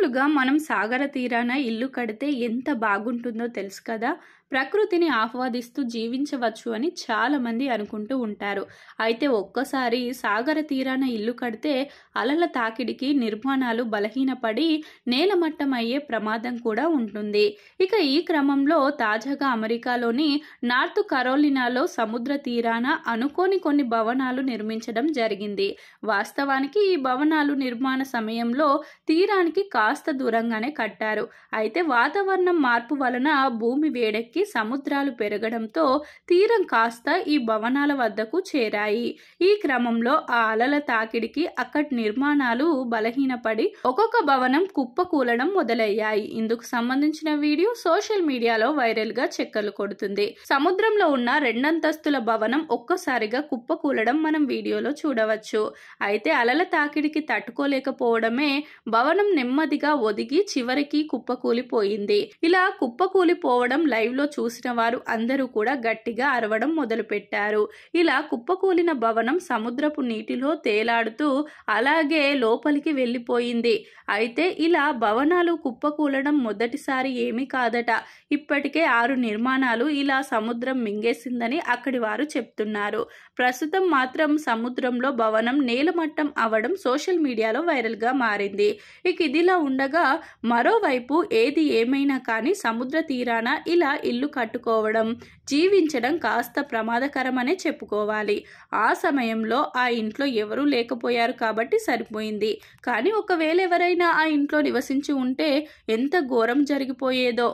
మామూలుగా మనం సాగర తీరాన ఇల్లు కడితే ఎంత బాగుంటుందో తెలుసు కదా. ప్రకృతిని ఆహ్వాదిస్తూ జీవించవచ్చు అని చాలా మంది అనుకుంటూ ఉంటారు. అయితే ఒక్కసారి సాగర తీరాన ఇల్లు కడితే అలల తాకిడికి నిర్మాణాలు బలహీనపడి నేలమట్టం అయ్యే ప్రమాదం కూడా ఉంటుంది. ఇక ఈ క్రమంలో తాజాగా అమెరికాలోని నార్త్ కరోలినాలో సముద్ర తీరాన అనుకోని కొన్ని భవనాలు నిర్మించడం జరిగింది. వాస్తవానికి ఈ భవనాలు నిర్మాణ సమయంలో తీరానికి కాస్త దూరంగానే కట్టారు. అయితే వాతావరణం మార్పు వలన భూమి వేడెక్కి సముద్రాలు పెరగడంతో తీరం కాస్త ఈ భవనాల వద్దకు చేరాయి. ఈ క్రమంలో ఆ అలల తాకిడికి అక్కడి నిర్మాణాలు బలహీనపడి ఒక్కొక్క భవనం కుప్పకూలడం మొదలయ్యాయి. ఇందుకు సంబంధించిన వీడియో సోషల్ మీడియాలో వైరల్ గా చక్కర్లు కొడుతుంది. సముద్రంలో ఉన్న రెండంతస్తుల భవనం ఒక్కసారిగా కుప్పకూలడం మనం వీడియోలో చూడవచ్చు. అయితే అలల తాకిడికి తట్టుకోలేకపోవడమే భవనం నెమ్మదిగా ఒదిగి చివరికి కుప్పకూలిపోయింది. ఇలా కుప్పకూలిపోవడం లైవ్ లో చూసిన వారు అందరూ కూడా గట్టిగా అరవడం మొదలు పెట్టారు. ఇలా కుప్పకూలిన భవనం సముద్రపు నీటిలో తేలాడుతూ అలాగే లోపలికి వెళ్లిపోయింది. అయితే ఇలా భవనాలు కుప్పకూలడం మొదటిసారి ఏమీ కాదట. ఇప్పటికే 6 నిర్మాణాలు ఇలా సముద్రం మింగేసిందని అక్కడి వారు చెప్తున్నారు. ప్రస్తుతం మాత్రం సముద్రంలో భవనం నేలమట్టం అవడం సోషల్ మీడియాలో వైరల్ గా మారింది. ఇక ఇదిలా ఉండగా మరోవైపు ఏది ఏమైనా కానీ సముద్ర తీరాన ఇలా ఇల్లు కట్టుకోవడం, జీవించడం కాస్త ప్రమాదకరమనే చెప్పుకోవాలి. ఆ సమయంలో ఆ ఇంట్లో ఎవరూ లేకపోయారు కాబట్టి సరిపోయింది. కానీ ఒకవేళ ఎవరైనా ఆ ఇంట్లో నివసించి ఉంటే ఎంత ఘోరం జరిగిపోయేదో.